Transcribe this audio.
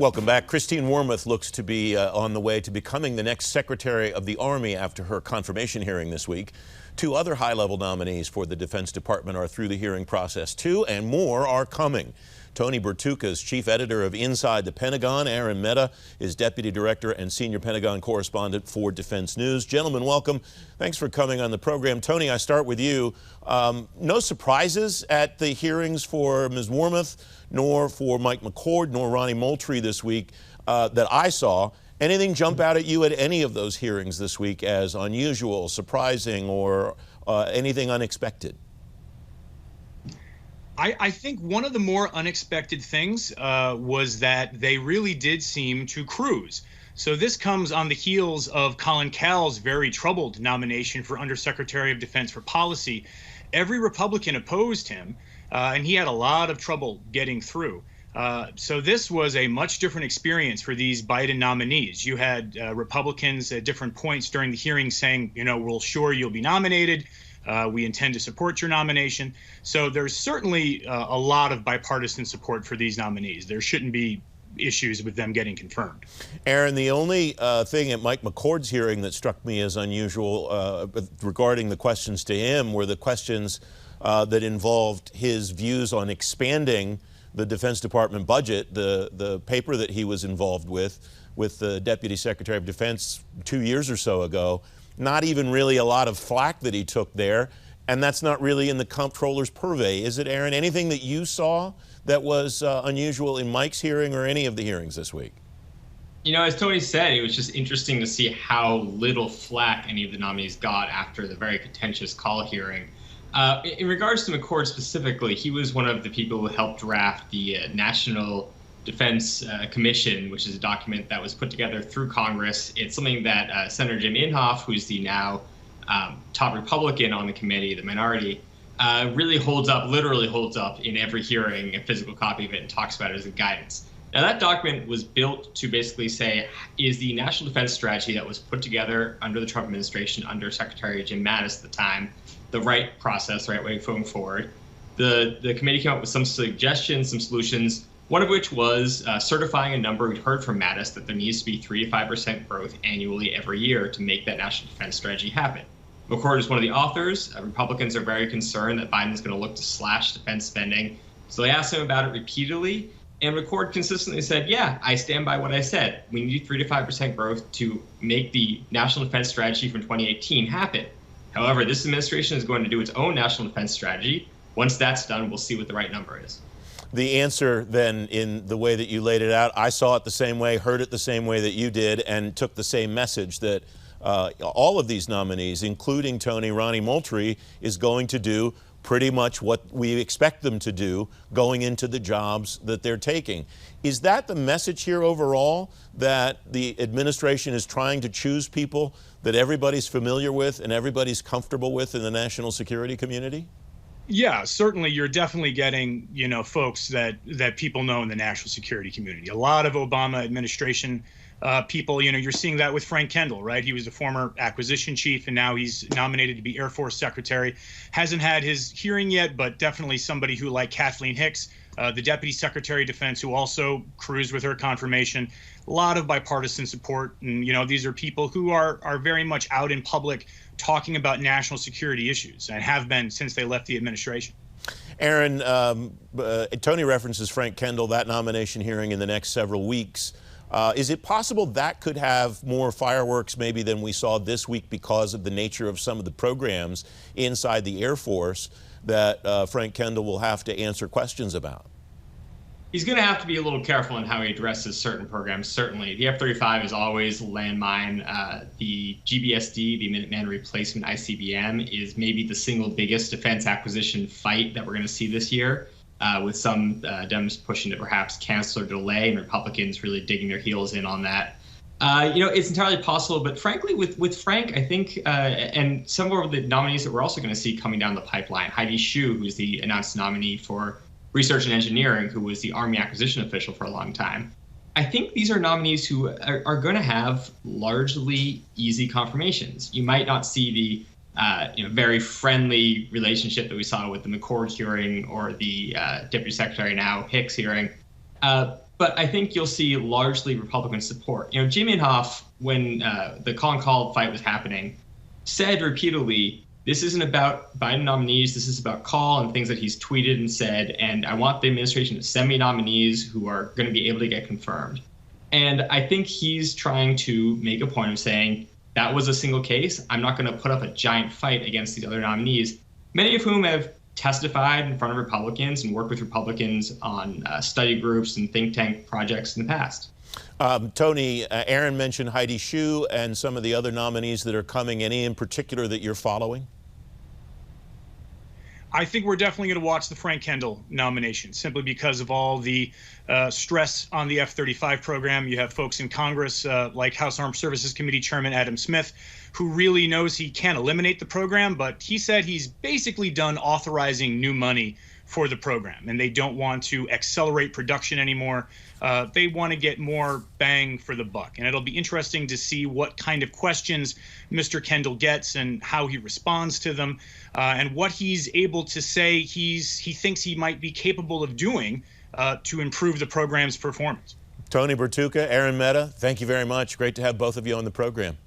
Welcome back. Christine Wormuth looks to be on the way to becoming the next Secretary of the Army after her confirmation hearing this week. Two other high-level nominees for the Defense Department are through the hearing process too, and more are coming. Tony Bertuca is chief editor of Inside the Pentagon. Aaron Mehta is deputy director and senior Pentagon correspondent for Defense News. Gentlemen, welcome. Thanks for coming on the program. Tony, I start with you. No surprises at the hearings for Ms. Wormuth, nor for Mike Mccord, nor Ronnie Moultrie this week that I saw. Anything jump out at you at any of those hearings this week as unusual, surprising, or anything unexpected? I think one of the more unexpected things was that they really did seem to cruise. So this comes on the heels of Colin Kahl's very troubled nomination for Undersecretary of Defense for Policy. Every Republican opposed him, and he had a lot of trouble getting through. So this was a much different experience for these Biden nominees. You had Republicans at different points during the hearing saying, you know, we're sure you'll be nominated. We intend to support your nomination. So there's certainly a lot of bipartisan support for these nominees. There shouldn't be issues with them getting confirmed. Aaron, the only thing at Mike McCord's hearing that struck me as unusual regarding the questions to him were the questions that involved his views on expanding the Defense Department budget. The paper that he was involved with the Deputy Secretary of Defense 2 years or so ago, not even really a lot of flack that he took there, and that's not really in the comptroller's purvey, is it, Aaron? Anything that you saw that was unusual in Mike's hearing or any of the hearings this week? You know, as Tony said, it was just interesting to see how little flack any of the nominees got after the very contentious call hearing. In regards to Mccord specifically, he was one of the people who helped draft the National Defense Commission, which is a document that was put together through Congress. It's something that Senator Jim Inhofe, who's the now top Republican on the committee, the minority, really holds up, literally holds up in every hearing, a physical copy of it, and talks about it as a guidance. Now, that document was built to basically say, is the national defense strategy that was put together under the Trump administration, under Secretary Jim Mattis at the time, the right process, the right way going forward? The committee came up with some suggestions, some solutions, one of which was certifying a number. We'd heard from Mattis that there needs to be 3 to 5% growth annually every year to make that national defense strategy happen. Mccord is one of the authors. Republicans are very concerned that Biden's going to look to slash defense spending. So they asked him about it repeatedly. And Mccord consistently said, yeah, I stand by what I said. We need 3 to 5% growth to make the national defense strategy from 2018 happen. However, this administration is going to do its own national defense strategy. Once that's done, we'll see what the right number is. The answer then, in the way that you laid it out, I saw it the same way, heard it the same way that you did, and took the same message that all of these nominees, including Ronnie Moultrie, is going to do pretty much what we expect them to do going into the jobs that they're taking. Is that the message here overall, that the administration is trying to choose people that everybody's familiar with and everybody's comfortable with in the national security community? Yeah, certainly you're definitely getting, you know, folks that people know in the national security community. A lot of Obama administration people, you know, you're seeing that with Frank Kendall, right? He was a former acquisition chief, and now he's nominated to be Air Force Secretary. Hasn't had his hearing yet, but definitely somebody who, like Kathleen Hicks, the Deputy Secretary of Defense, who also cruised with her confirmation. A lot of bipartisan support, and, you know, these are people who are very much out in public talking about national security issues and have been since they left the administration. Aaron, Tony references Frank Kendall, that nomination hearing in the next several weeks. Is it possible that could have more fireworks maybe than we saw this week because of the nature of some of the programs inside the Air Force that Frank Kendall will have to answer questions about? He's going to have to be a little careful in how he addresses certain programs, certainly. The F-35 is always a landmine. The GBSD, the Minuteman Replacement ICBM, is maybe the single biggest defense acquisition fight that we're going to see this year, with some Dems pushing to perhaps cancel or delay, and Republicans really digging their heels in on that. You know, it's entirely possible, but frankly, with Frank, I think, and some of the nominees that we're also going to see coming down the pipeline, Heidi Shue, who's the announced nominee for Research and Engineering, who was the Army acquisition official for a long time. I think these are nominees who are going to have largely easy confirmations. You might not see the very friendly relationship that we saw with the Mccord hearing or the Deputy Secretary now Hicks hearing. but I think you'll see largely Republican support. You know, Jim Inhofe, when the Colin Kahl fight was happening, said repeatedly, this isn't about Biden nominees, this is about Kahl and things that he's tweeted and said, and I want the administration to send me nominees who are going to be able to get confirmed. And I think he's trying to make a point of saying, that was a single case. I'm not going to put up a giant fight against these other nominees, many of whom have testified in front of Republicans and worked with Republicans on study groups and think tank projects in the past. Tony, Aaron mentioned Heidi Shyu and some of the other nominees that are coming. Any in particular that you're following? I think we're definitely going to watch the Frank Kendall nomination simply because of all the stress on the F-35 program. You have folks in Congress like House Armed Services Committee Chairman Adam Smith, who really knows he can't eliminate the program, but he said he's basically done authorizing new money for the program, and they don't want to accelerate production anymore. They want to get more bang for the buck, and it'll be interesting to see what kind of questions Mr. Kendall gets and how he responds to them, and what he's able to say he thinks he might be capable of doing to improve the program's performance. Tony, Bertuca, Aaron Mehta, thank you very much. Great to have both of you on the program.